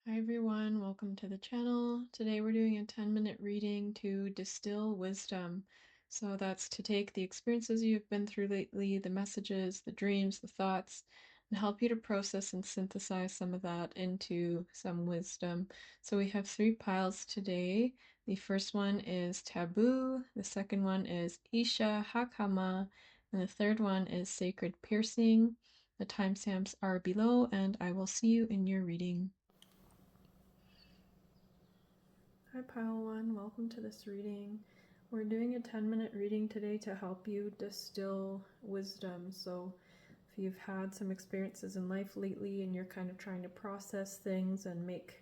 Hi everyone, welcome to the channel. Today we're doing a 10-minute reading to distill wisdom. So that's to take the experiences you've been through lately, the messages, the dreams, the thoughts, and help you to process and synthesize some of that into some wisdom. So we have 3 piles today. The first one is taboo, the second one is Isha Hakama, and the third one is sacred piercing. The timestamps are below, and I will see you in your reading. Hi Pile 1, welcome to this reading. We're doing a 10-minute reading today to help you distill wisdom. So if you've had some experiences in life lately and you're kind of trying to process things and make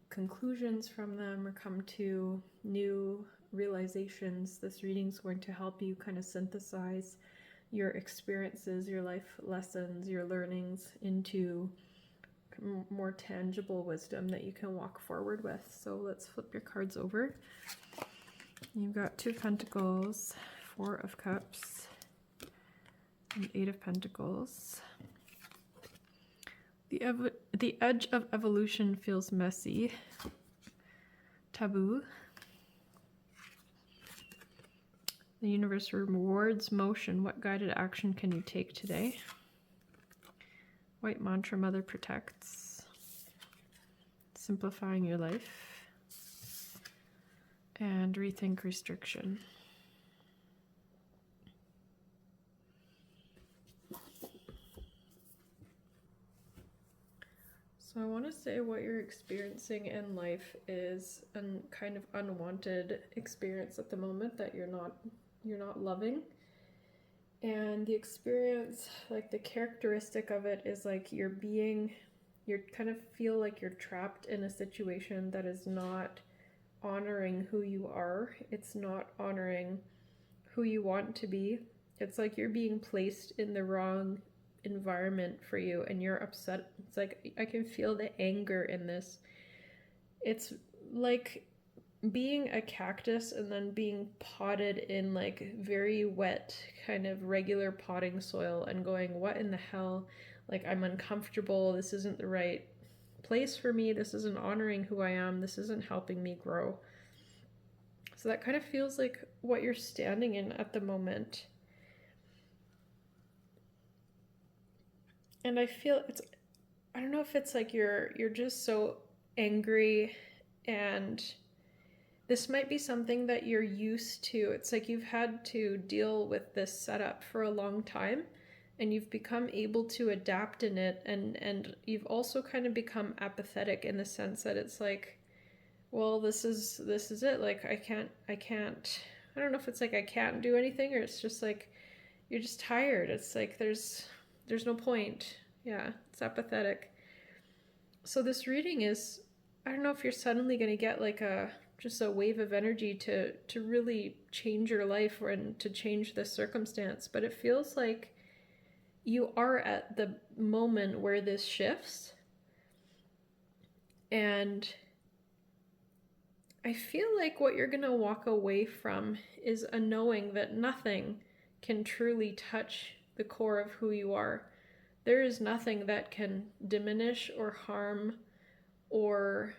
conclusions from them or come to new realizations, this reading's going to help you kind of synthesize your experiences, your life lessons, your learnings into more tangible wisdom that you can walk forward with. So let's flip your cards over. You've got 2 Pentacles, 4 of Cups, and 8 of Pentacles. The edge of evolution feels messy. Taboo. The universe rewards motion. What guided action can you take today? White mantra, Mother protects. Simplifying your life. And rethink restriction. So I want to say what you're experiencing in life is a kind of unwanted experience at the moment that you're not loving. And the experience, like the characteristic of it is like you kind of feel like you're trapped in a situation that is not honoring who you are. It's not honoring who you want to be. It's like you're being placed in the wrong environment for you and you're upset. It's like I can feel the anger in this. It's like being a cactus and then being potted in like very wet kind of regular potting soil and going, what in the hell? Like, I'm uncomfortable. This isn't the right place for me. This isn't honoring who I am. This isn't helping me grow. So that kind of feels like what you're standing in at the moment. And I feel I don't know if it's like you're just so angry, and this might be something that you're used to. It's like you've had to deal with this setup for a long time and you've become able to adapt in it, and you've also kind of become apathetic in the sense that it's like, well, this is it. Like I can't I don't know if it's like I can't do anything or it's just like you're just tired. It's like there's no point. Yeah, it's apathetic. So this reading is, I don't know if you're suddenly going to get like just a wave of energy to really change your life and to change the circumstance, but it feels like you are at the moment where this shifts. And I feel like what you're going to walk away from is a knowing that nothing can truly touch the core of who you are. There is nothing that can diminish or harm or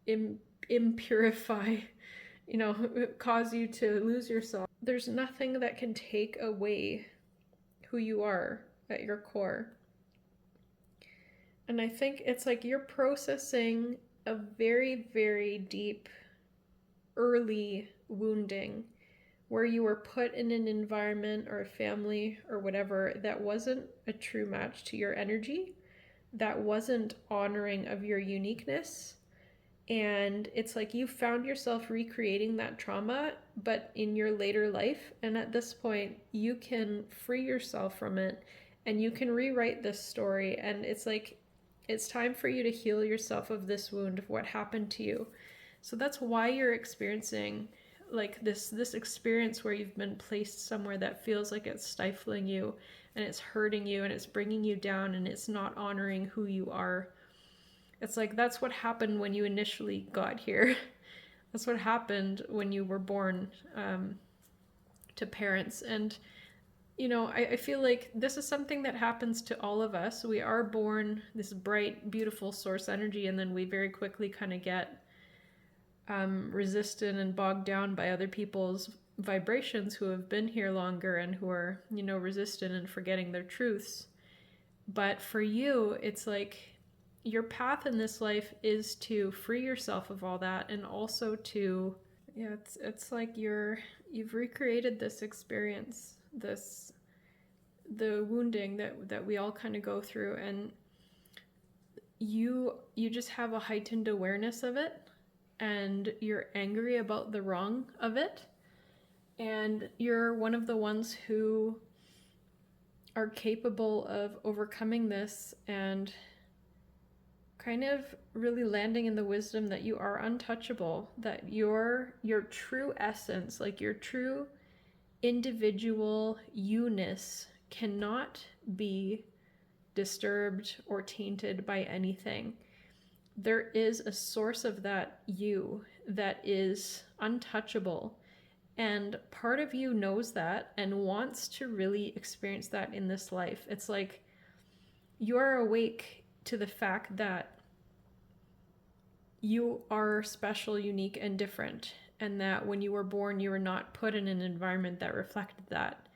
impurify, cause you to lose yourself. There's nothing that can take away who you are at your core. And I think it's like you're processing a very, very deep early wounding where you were put in an environment or a family or whatever that wasn't a true match to your energy, that wasn't honoring of your uniqueness. And it's like you found yourself recreating that trauma, but in your later life. And at this point, you can free yourself from it and you can rewrite this story. And it's like, it's time for you to heal yourself of this wound of what happened to you. So that's why you're experiencing like this experience where you've been placed somewhere that feels like it's stifling you and it's hurting you and it's bringing you down and it's not honoring who you are. It's like that's what happened when you initially got here. That's what happened when you were born to parents. And you know, I feel like this is something that happens to all of us. We are born this bright, beautiful source energy, and then we very quickly kind of get resistant and bogged down by other people's vibrations who have been here longer and who are, you know, resistant and forgetting their truths. But for you, it's like your path in this life is to free yourself of all that, and also to, yeah, it's like you've recreated this experience, the wounding that we all kind of go through, and you just have a heightened awareness of it, and you're angry about the wrong of it, and you're one of the ones who are capable of overcoming this and kind of really landing in the wisdom that you are untouchable, that your true essence, like your true individual you-ness, cannot be disturbed or tainted by anything. There is a source of that you that is untouchable, and part of you knows that and wants to really experience that in this life. It's like you're awake to the fact that you are special, unique, and different, and that when you were born, you were not put in an environment that reflected that.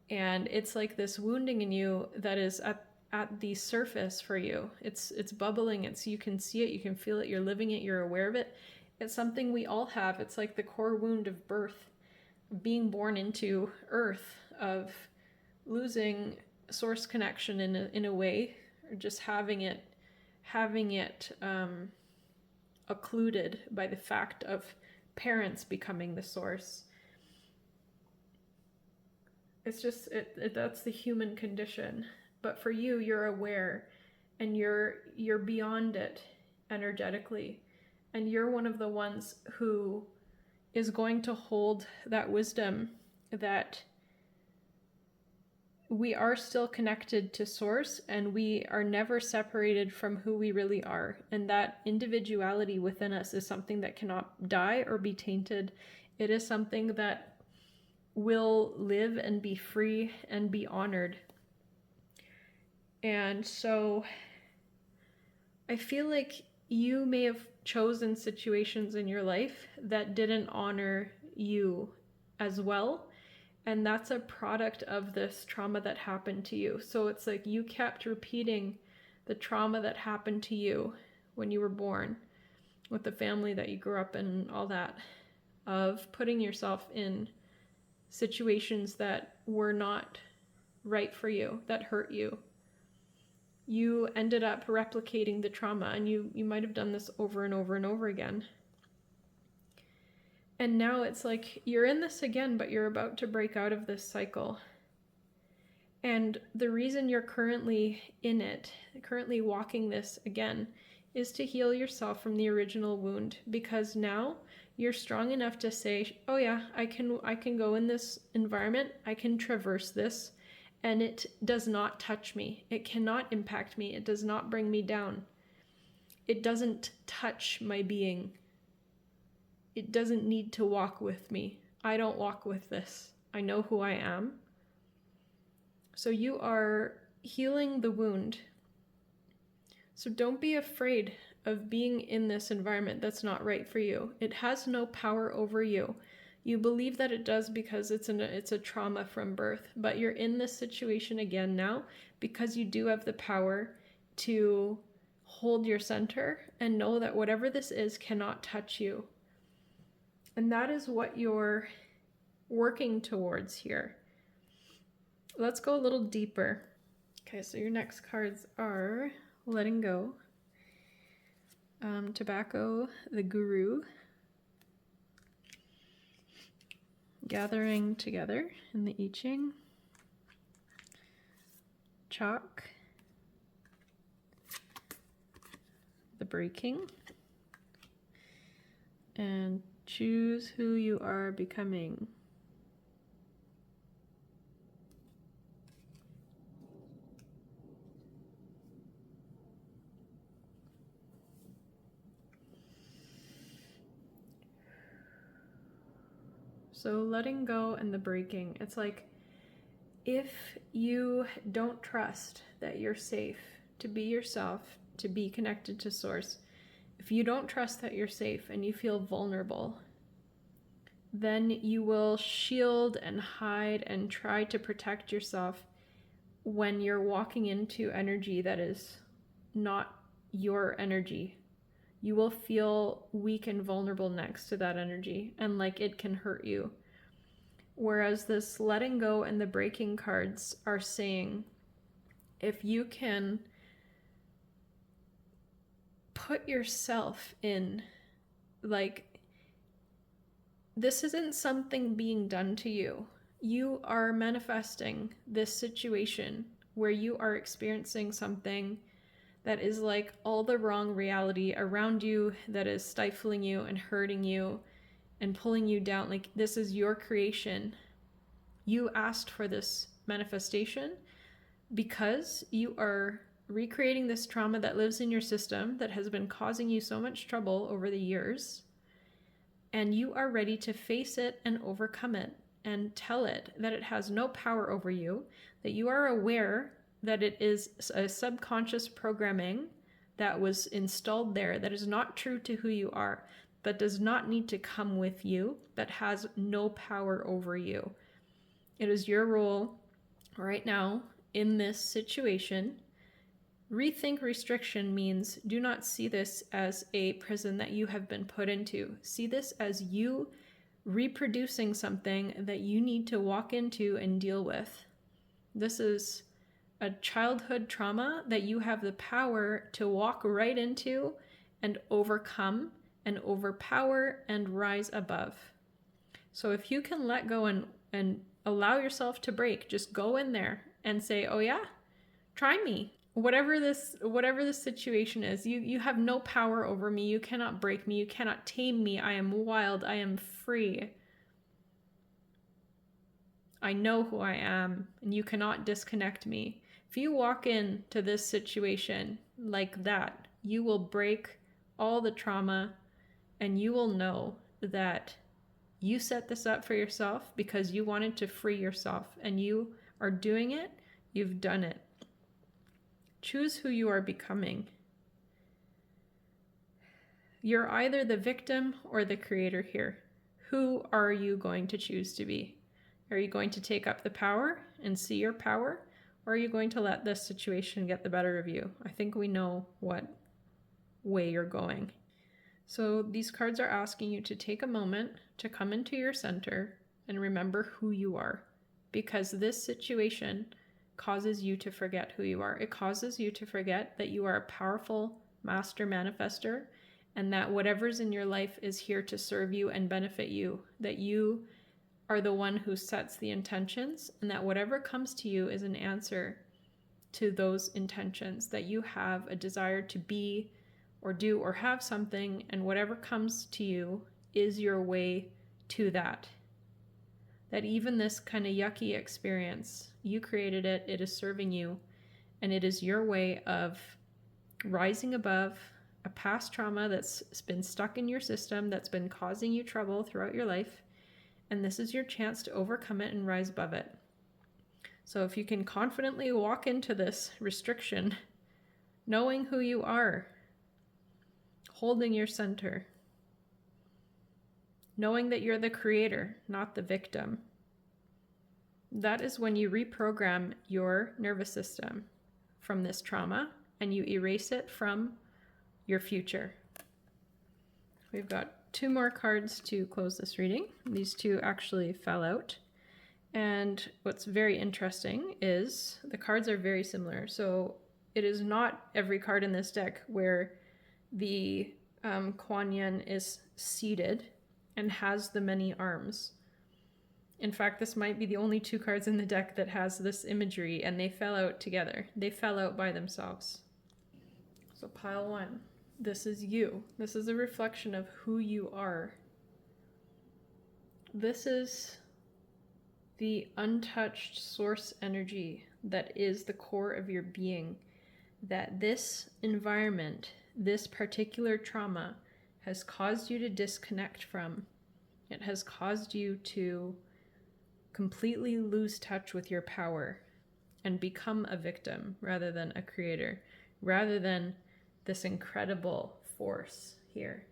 And it's like this wounding in you that is at the surface for you. It's bubbling. You can see it, you can feel it, you're living it, you're aware of it. It's something we all have. It's like the core wound of birth, being born into earth, of losing source connection in a way, or just having it occluded by the fact of parents becoming the source. It's just that's the human condition. But for you, you're aware, and you're beyond it energetically, and you're one of the ones who is going to hold that wisdom that we are still connected to source, and we are never separated from who we really are. And that individuality within us is something that cannot die or be tainted. It is something that will live and be free and be honored. And so I feel like you may have chosen situations in your life that didn't honor you as well. And that's a product of this trauma that happened to you. So it's like you kept repeating the trauma that happened to you when you were born, with the family that you grew up in and all that, of putting yourself in situations that were not right for you, that hurt you. You ended up replicating the trauma, and you might have done this over and over and over again. And now it's like you're in this again, but you're about to break out of this cycle. And the reason you're currently in it, currently walking this again, is to heal yourself from the original wound, because now you're strong enough to say, oh yeah, I can go in this environment, I can traverse this, and it does not touch me. It cannot impact me. It does not bring me down. It doesn't touch my being. It doesn't need to walk with me. I don't walk with this. I know who I am. So you are healing the wound. So don't be afraid of being in this environment that's not right for you. It has no power over you. You believe that it does because it's a trauma from birth, but you're in this situation again now because you do have the power to hold your center and know that whatever this is cannot touch you. And that is what you're working towards here. Let's go a little deeper. Okay, so your next cards are letting go, tobacco, the guru, gathering together in the I Ching, chalk, the breaking, and choose who you are becoming. So letting go and the breaking, it's like If you don't trust that you're safe to be yourself, to be connected to Source, if you don't trust that you're safe and you feel vulnerable, then you will shield and hide and try to protect yourself when you're walking into energy that is not your energy. You will feel weak and vulnerable next to that energy, and like it can hurt you. Whereas this letting go and the breaking cards are saying, if you can put yourself in, like, this isn't something being done to you. You are manifesting this situation where you are experiencing something that is like all the wrong reality around you that is stifling you and hurting you and pulling you down. Like, this is your creation. You asked for this manifestation because you are recreating this trauma that lives in your system that has been causing you so much trouble over the years. And you are ready to face it and overcome it and tell it that it has no power over you, that you are aware that it is a subconscious programming that was installed there that is not true to who you are, that does not need to come with you, that has no power over you. It is your role right now in this situation. Rethink restriction means do not see this as a prison that you have been put into. See this as you reproducing something that you need to walk into and deal with. This is a childhood trauma that you have the power to walk right into and overcome and overpower and rise above. So if you can let go and allow yourself to break, just go in there and say, oh yeah, try me. Whatever this situation is, you have no power over me. You cannot break me. You cannot tame me. I am wild. I am free. I know who I am, and you cannot disconnect me. If you walk into this situation like that, you will break all the trauma, and you will know that you set this up for yourself because you wanted to free yourself, and you are doing it. You've done it. Choose who you are becoming. You're either the victim or the creator here. Who are you going to choose to be? Are you going to take up the power and see your power? Or are you going to let this situation get the better of you? I think we know what way you're going. So these cards are asking you to take a moment to come into your center and remember who you are. Because this situation causes you to forget who you are. It causes you to forget that you are a powerful master manifester and that whatever's in your life is here to serve you and benefit you. That you are the one who sets the intentions and that whatever comes to you is an answer to those intentions. That you have a desire to be or do or have something, and whatever comes to you is your way to that. That even this kind of yucky experience, you created it, it is serving you, and it is your way of rising above a past trauma that's been stuck in your system, that's been causing you trouble throughout your life, and this is your chance to overcome it and rise above it. So if you can confidently walk into this restriction, knowing who you are, holding your center, knowing that you're the creator, not the victim. That is when you reprogram your nervous system from this trauma and you erase it from your future. We've got 2 more cards to close this reading. These 2 actually fell out. And what's very interesting is the cards are very similar. So it is not every card in this deck where the Kuan Yin is seated and has the many arms. In fact, this might be the only 2 cards in the deck that has this imagery, and they fell out together. They fell out by themselves. So pile 1, this is you. This is a reflection of who you are. This is the untouched source energy that is the core of your being. That this environment, this particular trauma, has caused you to disconnect from. It has caused you to completely lose touch with your power and become a victim rather than a creator, rather than this incredible force here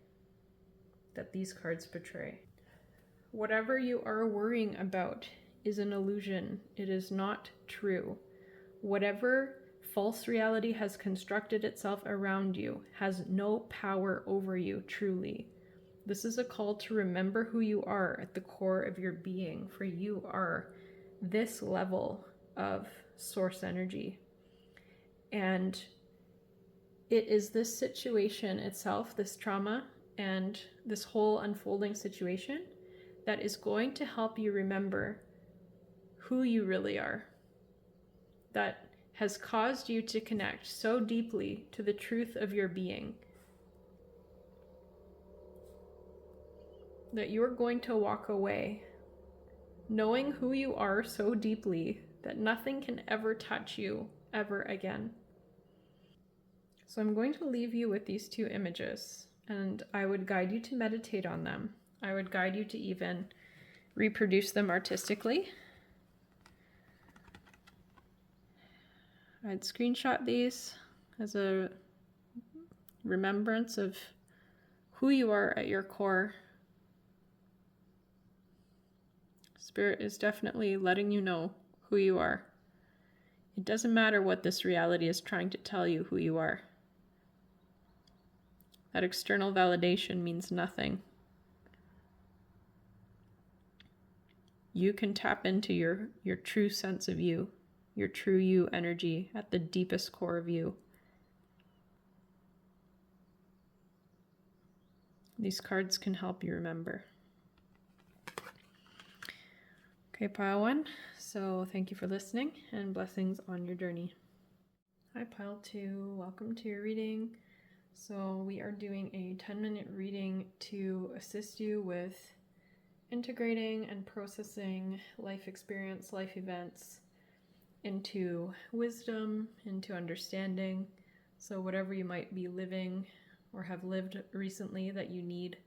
that these cards portray. Whatever you are worrying about is an illusion. It is not true. Whatever false reality has constructed itself around you has no power over you, truly. This is a call to remember who you are at the core of your being, for you are this level of source energy. And it is this situation itself, this trauma, and this whole unfolding situation that is going to help you remember who you really are. That has caused you to connect so deeply to the truth of your being that you're going to walk away knowing who you are so deeply that nothing can ever touch you ever again. So I'm going to leave you with these two images, and I would guide you to meditate on them. I would guide you to even reproduce them artistically. I'd screenshot these as a remembrance of who you are at your core. Spirit is definitely letting you know who you are. It doesn't matter what this reality is trying to tell you who you are. That external validation means nothing. You can tap into your true sense of you, your true you energy at the deepest core of you. These cards can help you remember. Okay, pile one. So thank you for listening and blessings on your journey. Hi, pile two. Welcome to your reading. So we are doing a 10-minute reading to assist you with integrating and processing life experience, life events into wisdom, into understanding. So whatever you might be living or have lived recently that you need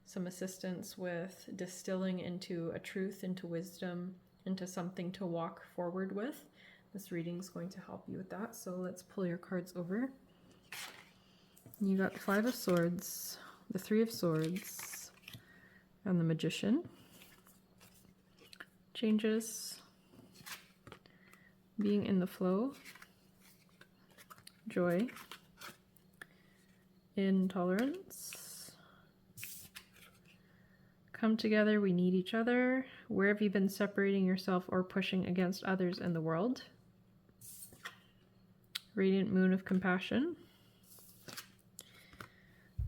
some assistance with distilling into a truth, into wisdom, into something to walk forward with, this reading is going to help you with that. So let's pull your cards over. You got the Five of Swords, the Three of Swords, and the Magician. Changes, being in the flow, joy, intolerance, come together, we need each other. Where have you been separating yourself or pushing against others in the world? Radiant Moon of Compassion.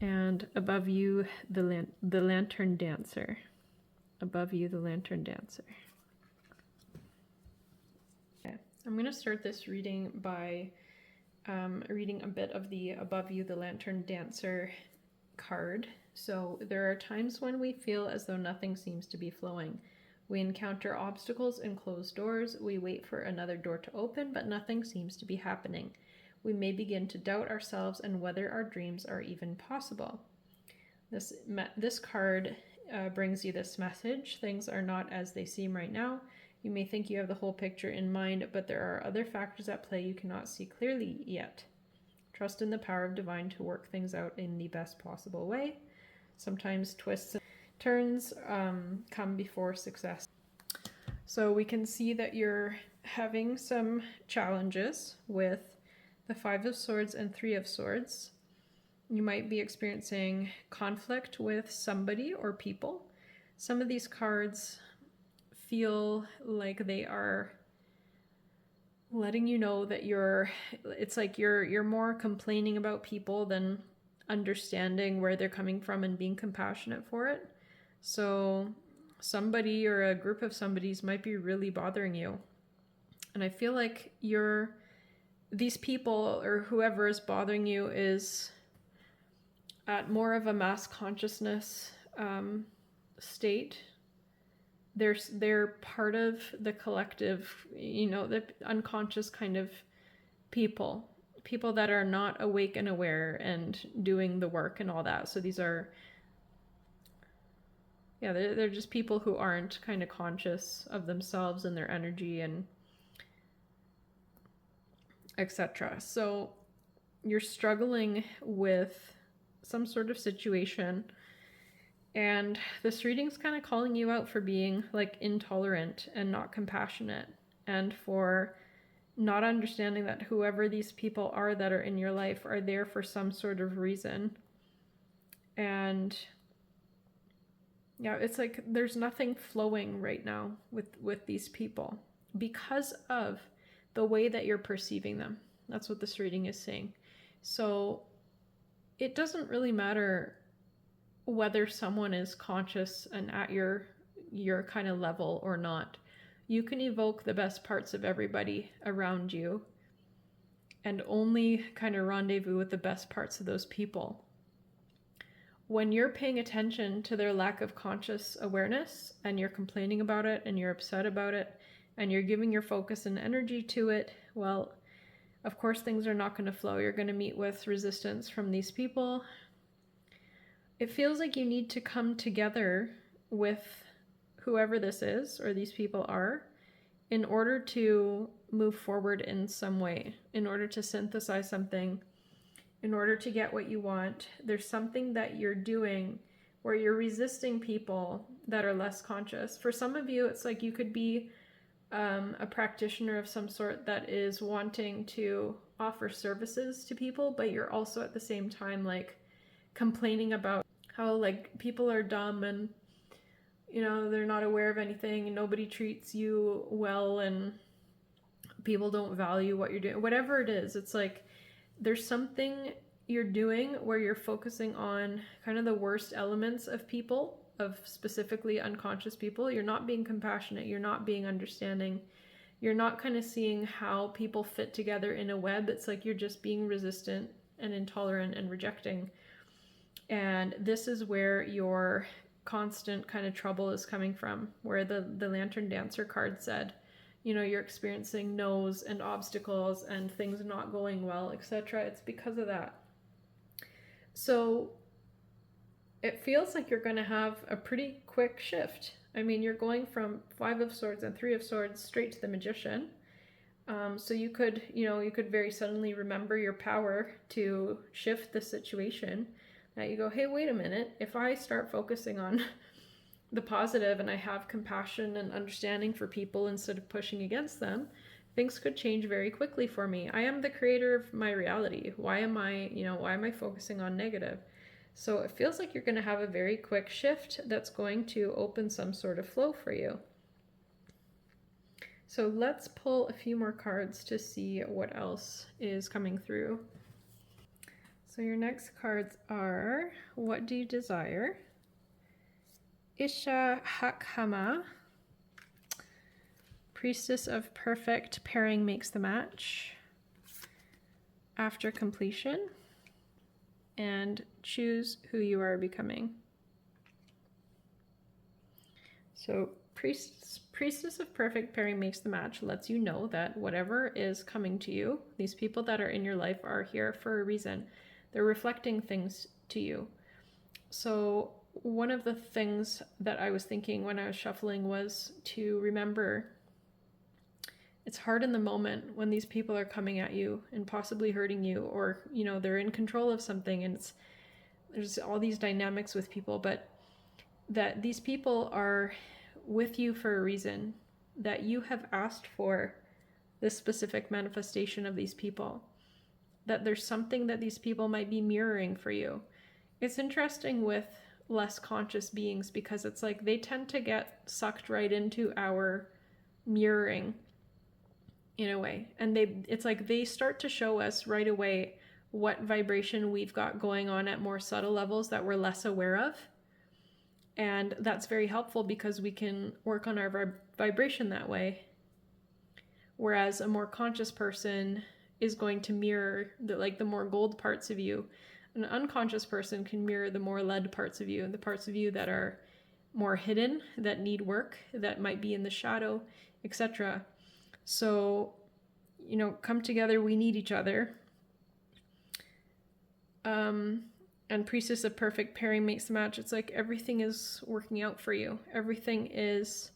And above you, the Lantern Dancer. Above you, the Lantern Dancer. Okay, I'm going to start this reading by reading a bit of the Above You, the Lantern Dancer card. So there are times when we feel as though nothing seems to be flowing. We encounter obstacles and closed doors. We wait for another door to open, but nothing seems to be happening. We may begin to doubt ourselves and whether our dreams are even possible. This card brings you this message. Things are not as they seem right now. You may think you have the whole picture in mind, but there are other factors at play you cannot see clearly yet. Trust in the power of divine to work things out in the best possible way. Sometimes twists and turns come before success. So we can see that you're having some challenges with the Five of Swords and Three of Swords. You might be experiencing conflict with somebody or people. Some of these cards feel like they are letting you know that it's like you're more complaining about people than understanding where they're coming from and being compassionate for it. So somebody or a group of somebodies might be really bothering you. And I feel like these people or whoever is bothering you is at more of a mass consciousness state. They're part of the collective, the unconscious kind of people that are not awake and aware and doing the work and all that. So these are yeah, they're just people who aren't kind of conscious of themselves and their energy and etc. So you're struggling with some sort of situation, and this reading's kind of calling you out for being like intolerant and not compassionate, and for not understanding that whoever these people are that are in your life are there for some sort of reason. And yeah, it's like there's nothing flowing right now with these people because of the way that you're perceiving them. That's what this reading is saying. So it doesn't really matter whether someone is conscious and at your kind of level or not. You can evoke the best parts of everybody around you and only kind of rendezvous with the best parts of those people. When you're paying attention to their lack of conscious awareness and you're complaining about it and you're upset about it and you're giving your focus and energy to it, well, of course things are not going to flow. You're going to meet with resistance from these people. It feels like you need to come together with whoever this is or these people are in order to move forward in some way, in order to synthesize something, in order to get what you want. There's something that you're doing where you're resisting people that are less conscious. For some of you, it's like you could be a practitioner of some sort that is wanting to offer services to people, but you're also at the same time like complaining about how like people are dumb and they're not aware of anything and nobody treats you well and people don't value what you're doing. Whatever it is, it's like there's something you're doing where you're focusing on kind of the worst elements of people, of specifically unconscious people. You're not being compassionate. You're not being understanding. You're not kind of seeing how people fit together in a web. It's like you're just being resistant and intolerant and rejecting. And this is where your constant kind of trouble is coming from, where the Lantern Dancer card said, you're experiencing no's and obstacles and things not going well, etc. It's because of that. So it feels like you're going to have a pretty quick shift. I mean, you're going from 5 of Swords and 3 of Swords straight to the Magician. So you could very suddenly remember your power to shift the situation. That you go, hey, wait a minute, if I start focusing on the positive and I have compassion and understanding for people instead of pushing against them, things could change very quickly for me. I am the creator of my reality. Why am I focusing on negative? So it feels like you're going to have a very quick shift that's going to open some sort of flow for you. So let's pull a few more cards to see what else is coming through. So your next cards are, what do you desire? Isha Hakhama, Priestess of Perfect, pairing makes the match. After completion. And choose who you are becoming. So Priestess of Perfect pairing makes the match lets you know that whatever is coming to you, these people that are in your life are here for a reason. They're reflecting things to you. So one of the things that I was thinking when I was shuffling was to remember it's hard in the moment when these people are coming at you and possibly hurting you, or they're in control of something, and there's all these dynamics with people, but that these people are with you for a reason, that you have asked for this specific manifestation of these people, that there's something that these people might be mirroring for you. It's interesting with less conscious beings because it's like they tend to get sucked right into our mirroring in a way, and it's like they start to show us right away what vibration we've got going on at more subtle levels that we're less aware of. And that's very helpful because we can work on our vibration that way. Whereas a more conscious person is going to mirror the more gold parts of you. An unconscious person can mirror the more lead parts of you, the parts of you that are more hidden, that need work, that might be in the shadow, etc. So, come together, we need each other. And Priestess of Perfect Pairing makes the match. It's like everything is working out for you. Everything is,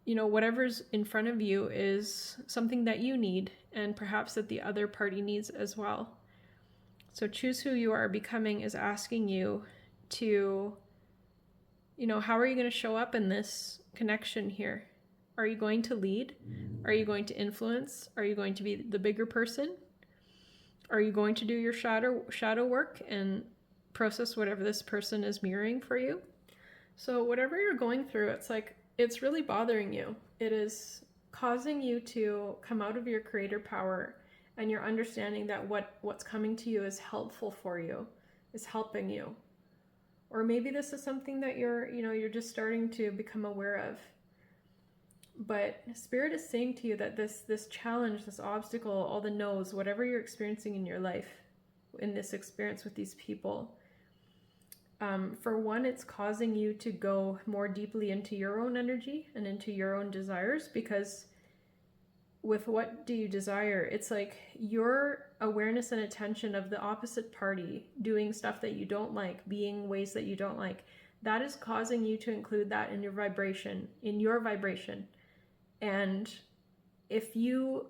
whatever's in front of you is something that you need, and perhaps that the other party needs as well. So choose who you are becoming is asking you to, how are you going to show up in this connection here? Are you going to lead? Are you going to influence? Are you going to be the bigger person? Are you going to do your shadow work and process whatever this person is mirroring for you? So whatever you're going through, it's like, it's really bothering you. It is causing you to come out of your creator power, and you're understanding that what's coming to you is helpful for you, is helping you. Or maybe this is something that you're just starting to become aware of. But Spirit is saying to you that this challenge, this obstacle, all the no's, whatever you're experiencing in your life, in this experience with these people, for one, it's causing you to go more deeply into your own energy and into your own desires, because with what do you desire? It's like your awareness and attention of the opposite party doing stuff that you don't like, being ways that you don't like, that is causing you to include that in your vibration, And if you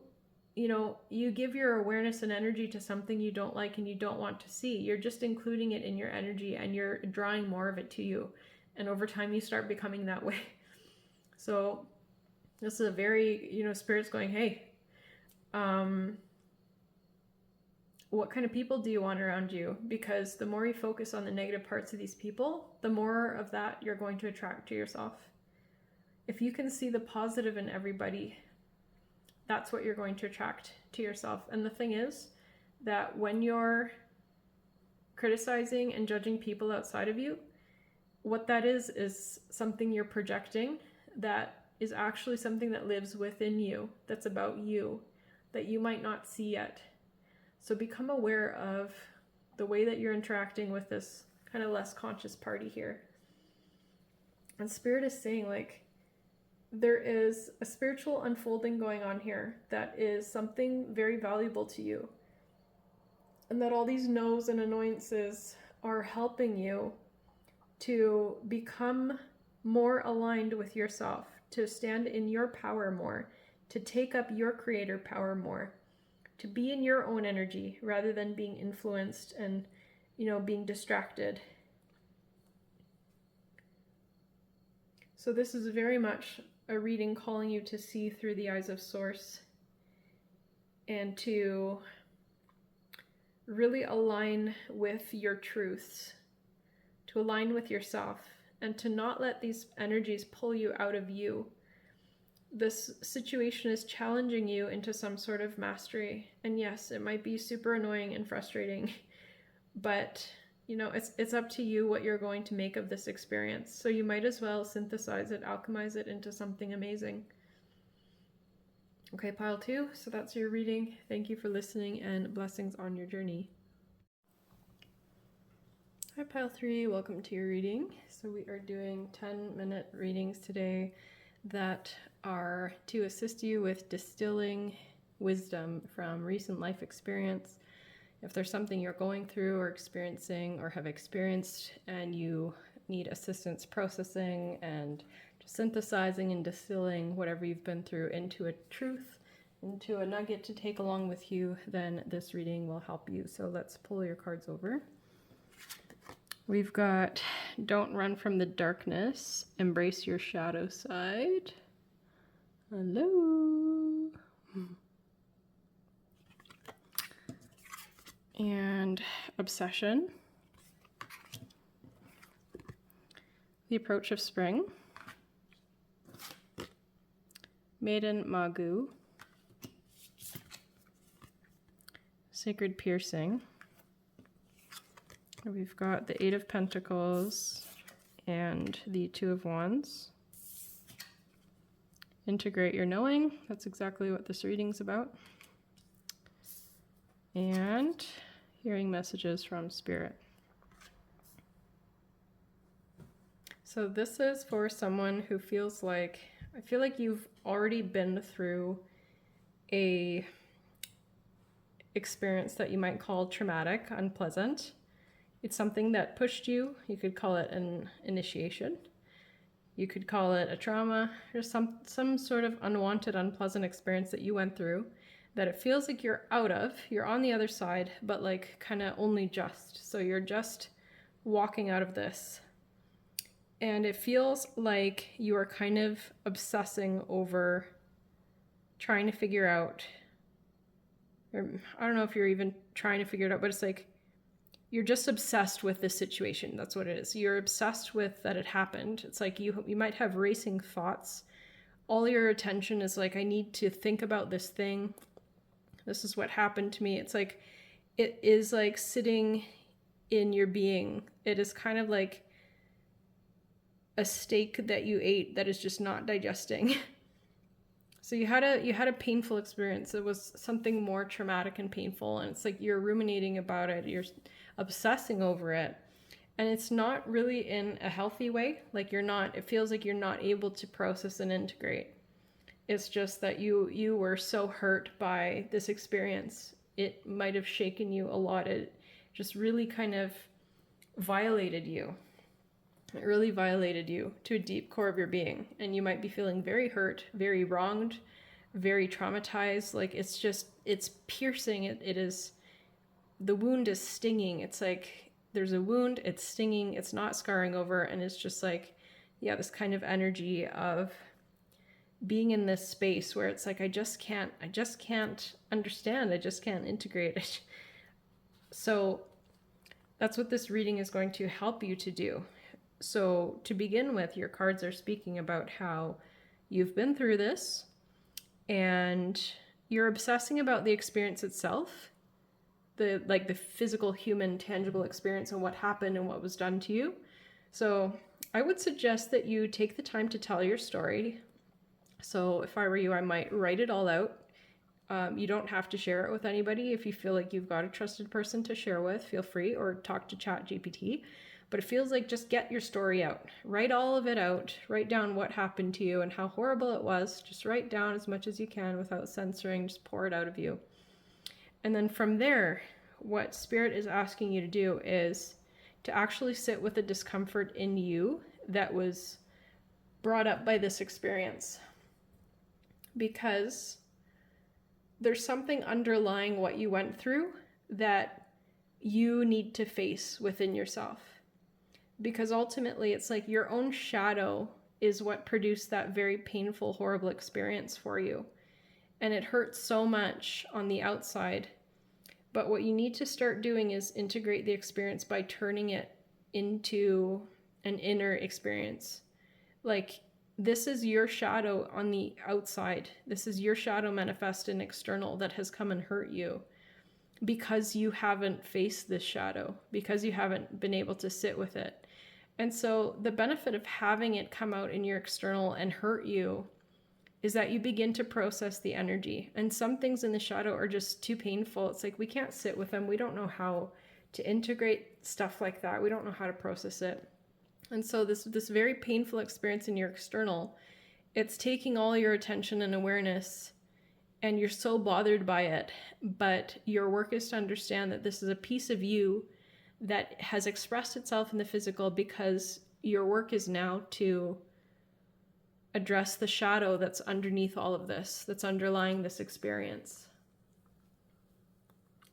give your awareness and energy to something you don't like and you don't want to see, you're just including it in your energy and you're drawing more of it to you. And over time, you start becoming that way. So this is a very, Spirit's going, hey, what kind of people do you want around you? Because the more you focus on the negative parts of these people, the more of that you're going to attract to yourself. If you can see the positive in everybody, that's what you're going to attract to yourself. And the thing is that when you're criticizing and judging people outside of you, what that is something you're projecting that is actually something that lives within you, that's about you, that you might not see yet. So become aware of the way that you're interacting with this kind of less conscious party here. And Spirit is saying, like, there is a spiritual unfolding going on here that is something very valuable to you. And that all these no's and annoyances are helping you to become more aligned with yourself, to stand in your power more, to take up your creator power more, to be in your own energy rather than being influenced and, being distracted. So this is very much a reading calling you to see through the eyes of Source and to really align with your truths, to align with yourself, and to not let these energies pull you out of you. This situation is challenging you into some sort of mastery. And yes, it might be super annoying and frustrating, but it's up to you what you're going to make of this experience. So you might as well synthesize it, alchemize it into something amazing. Okay, pile 2. So that's your reading. Thank you for listening, and blessings on your journey. Hi, pile 3. Welcome to your reading. So we are doing 10-minute readings today that are to assist you with distilling wisdom from recent life experience. If there's something you're going through or experiencing or have experienced and you need assistance processing and just synthesizing and distilling whatever you've been through into a truth, into a nugget to take along with you, then this reading will help you. So let's pull your cards over. We've got Don't Run from the Darkness, Embrace Your Shadow Side. Hello. And Obsession. The Approach of Spring. Maiden Magu. Sacred Piercing. We've got the Eight of Pentacles and the Two of Wands. Integrate Your Knowing. That's exactly what this reading's about. And hearing messages from Spirit. So this is for someone who feels like, I feel like you've already been through a experience that you might call traumatic, unpleasant. It's something that pushed you. You could call it an initiation. You could call it a trauma, or some sort of unwanted, unpleasant experience that you went through that it feels like you're out of. You're on the other side, but like kind of only just. So you're just walking out of this. And it feels like you are kind of obsessing over trying to figure out, or I don't know if you're even trying to figure it out, but it's like you're just obsessed with this situation. That's what it is. You're obsessed with that it happened. It's like you might have racing thoughts. All your attention is like, I need to think about this thing. This is what happened to me. It's like, it is like sitting in your being. It is kind of like a steak that you ate that is just not digesting. So you had a painful experience. It was something more traumatic and painful, and it's like you're ruminating about it. You're obsessing over it, and it's not really in a healthy way. Like it feels like you're not able to process and integrate. It's just that you were so hurt by this experience. It might have shaken you a lot. It just really kind of violated you. It really violated you to a deep core of your being. And you might be feeling very hurt, very wronged, very traumatized. Like it's piercing. It is, the wound is stinging. It's like there's a wound, it's stinging, it's not scarring over. And it's just like, yeah, this kind of energy of being in this space where it's like, I just can't understand. I just can't integrate it. So that's what this reading is going to help you to do. So to begin with, your cards are speaking about how you've been through this and you're obsessing about the experience itself, the physical, human, tangible experience and what happened and what was done to you. So I would suggest that you take the time to tell your story. So if I were you, I might write it all out. You don't have to share it with anybody. If you feel like you've got a trusted person to share with, feel free, or talk to ChatGPT. But it feels like just get your story out. Write all of it out. Write down what happened to you and how horrible it was. Just write down as much as you can without censoring. Just pour it out of you. And then from there, what Spirit is asking you to do is to actually sit with the discomfort in you that was brought up by this experience. Because there's something underlying what you went through that you need to face within yourself. Because ultimately, it's like your own shadow is what produced that very painful, horrible experience for you. And it hurts so much on the outside. But what you need to start doing is integrate the experience by turning it into an inner experience. Like, this is your shadow on the outside. This is your shadow manifest and external that has come and hurt you because you haven't faced this shadow, because you haven't been able to sit with it. And so the benefit of having it come out in your external and hurt you is that you begin to process the energy. And some things in the shadow are just too painful. It's like we can't sit with them. We don't know how to integrate stuff like that. We don't know how to process it. And so this very painful experience in your external, it's taking all your attention and awareness, and you're so bothered by it. But your work is to understand that this is a piece of you that has expressed itself in the physical, because your work is now to address the shadow that's underneath all of this, that's underlying this experience.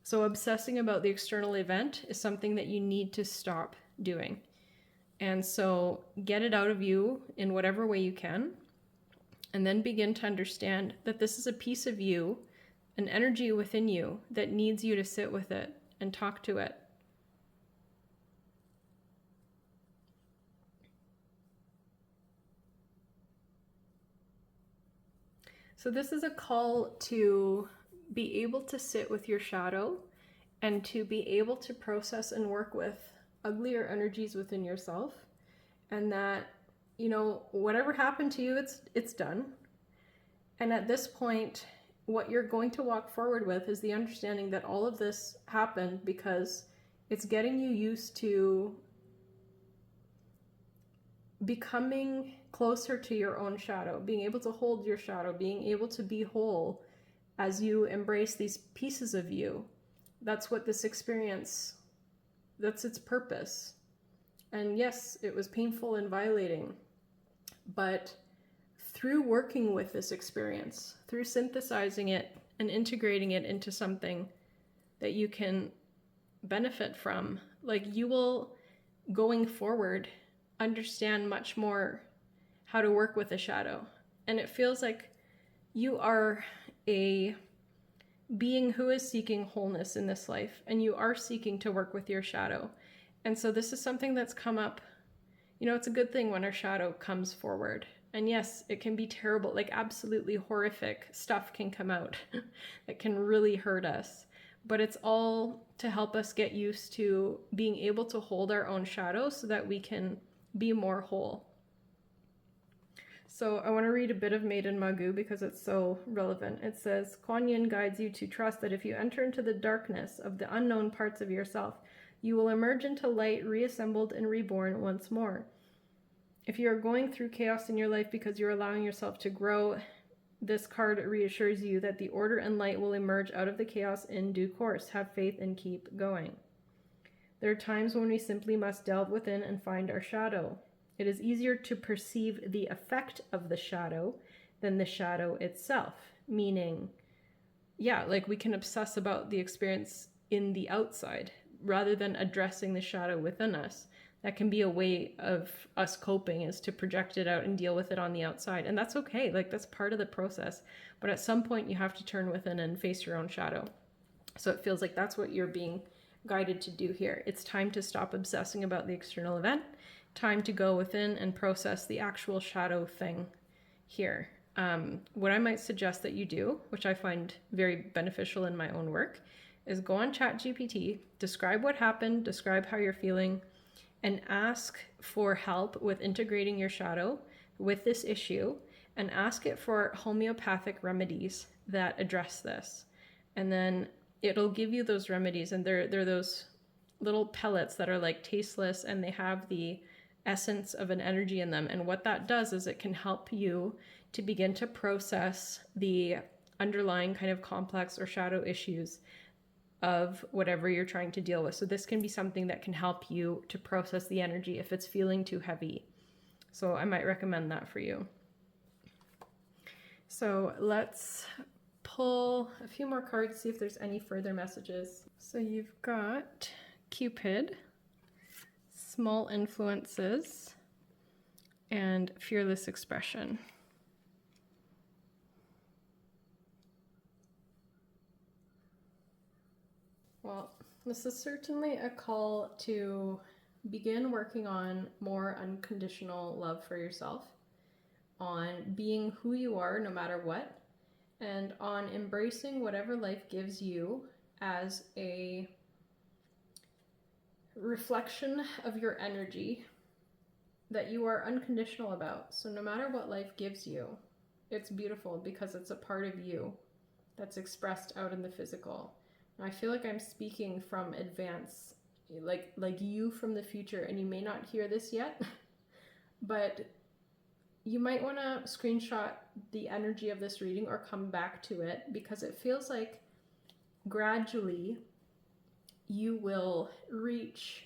So obsessing about the external event is something that you need to stop doing. And so get it out of you in whatever way you can, and then begin to understand that this is a piece of you, an energy within you that needs you to sit with it and talk to it. So this is a call to be able to sit with your shadow and to be able to process and work with uglier energies within yourself. And that, you know, whatever happened to you, it's done. And at this point, what you're going to walk forward with is the understanding that all of this happened because it's getting you used to becoming closer to your own shadow, being able to hold your shadow, being able to be whole as you embrace these pieces of you. That's what this experience, that's its purpose. And yes, it was painful and violating, but through working with this experience, through synthesizing it and integrating it into something that you can benefit from, like, you will, going forward, understand much more how to work with a shadow. And it feels like you are a being who is seeking wholeness in this life, and you are seeking to work with your shadow. And so this is something that's come up. You know, it's a good thing when our shadow comes forward. And yes, it can be terrible, like absolutely horrific stuff can come out that can really hurt us. But it's all to help us get used to being able to hold our own shadow so that we can be more whole. So I want to read a bit of Maiden Magu because it's so relevant. It says, Kuan Yin guides you to trust that if you enter into the darkness of the unknown parts of yourself, you will emerge into light, reassembled and reborn once more. If you are going through chaos in your life because you're allowing yourself to grow, this card reassures you that the order and light will emerge out of the chaos in due course. Have faith and keep going. There are times when we simply must delve within and find our shadow. It is easier to perceive the effect of the shadow than the shadow itself. Meaning, yeah, like we can obsess about the experience in the outside rather than addressing the shadow within us. That can be a way of us coping, is to project it out and deal with it on the outside. And that's okay, like that's part of the process. But at some point you have to turn within and face your own shadow. So it feels like that's what you're being guided to do here. It's time to stop obsessing about the external event, time to go within and process the actual shadow thing here. What I might suggest that you do, which I find very beneficial in my own work, is go on ChatGPT, describe what happened, describe how you're feeling, and ask for help with integrating your shadow with this issue, and ask it for homeopathic remedies that address this. And then it'll give you those remedies, and they're those little pellets that are like tasteless, and they have the essence of an energy in them. And what that does is it can help you to begin to process the underlying kind of complex or shadow issues of whatever you're trying to deal with. So this can be something that can help you to process the energy if it's feeling too heavy. So I might recommend that for you. So let's pull a few more cards, see if there's any further messages. So you've got Cupid, small influences, and fearless expression. Well, this is certainly a call to begin working on more unconditional love for yourself, on being who you are no matter what, and on embracing whatever life gives you as a reflection of your energy that you are unconditional about. So no matter what life gives you, it's beautiful because it's a part of you that's expressed out in the physical. I feel like I'm speaking from advance, like you from the future, and you may not hear this yet, but you might want to screenshot the energy of this reading or come back to it, because it feels like gradually you will reach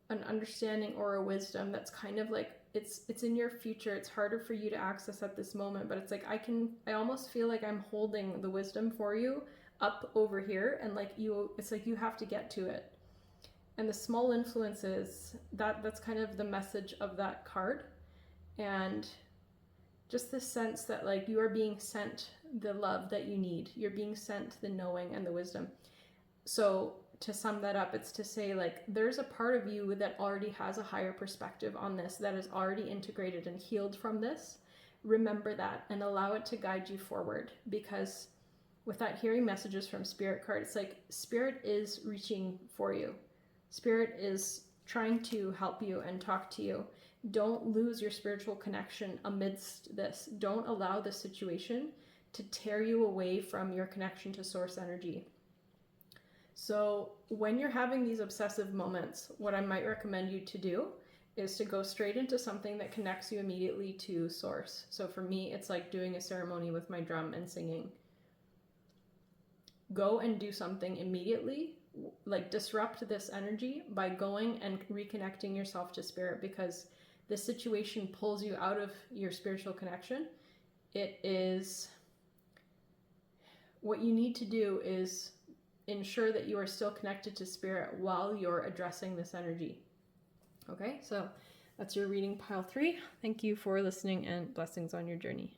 an understanding or a wisdom that's kind of like, it's in your future. It's harder for you to access at this moment, but it's like I almost feel like I'm holding the wisdom for you up over here, and like it's like you have to get to it. And the small influences, that's kind of the message of that card. And just this sense that like you are being sent the love that you need. You're being sent the knowing and the wisdom. So to sum that up, it's to say like there's a part of you that already has a higher perspective on this, that is already integrated and healed from this. Remember that and allow it to guide you forward, because without hearing messages from Spirit card, it's like Spirit is reaching for you. Spirit is trying to help you and talk to you. Don't lose your spiritual connection amidst this. Don't allow this situation to tear you away from your connection to source energy. So when you're having these obsessive moments, what I might recommend you to do is to go straight into something that connects you immediately to source. So for me, it's like doing a ceremony with my drum and singing. Go and do something immediately like disrupt this energy by going and reconnecting yourself to spirit, because this situation pulls you out of your spiritual connection. It is, what you need to do is ensure that you are still connected to spirit while you're addressing this energy. Okay, so that's your reading, pile 3. Thank you for listening, and blessings on your journey.